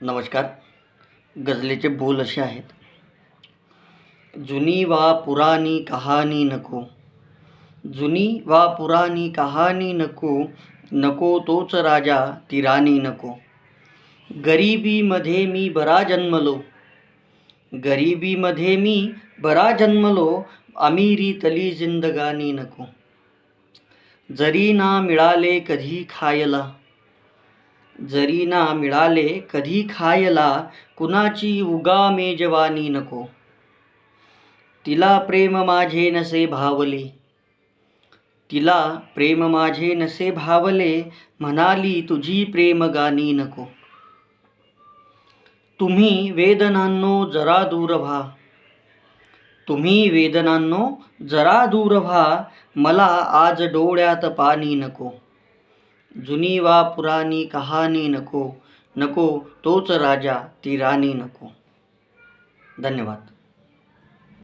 नमस्कार. गझलेचे बोल असे आहेत. जुनी वा पुराणी कहाणी नको, जुनी वा पुराणी कहाणी नको, नको तोच राजा ती राणी नको. गरिबीमध्ये मी बरा जन्मलो, गरिबीमध्ये मी बरा जन्मलो, अमिरीतली जिंदगानी नको. जरी ना मिळाले कधी खायला, जरी ना मिळाले कधी खायला, कुणाची उगा मेजवानी नको. तिला प्रेम माझे नसे भावले, तिला प्रेम माझे नसे भावले, म्हणाली तुझी प्रेम गाणी नको. तुम्ही वेदनांनो जरा दूर व्हा, तुम्ही वेदनांनो जरा दूर व्हा, मला आज डोळ्यात पाणी नको. जुनी वा पुराणी कहाणी नको, नको तोच राजा ती राणी नको. धन्यवाद.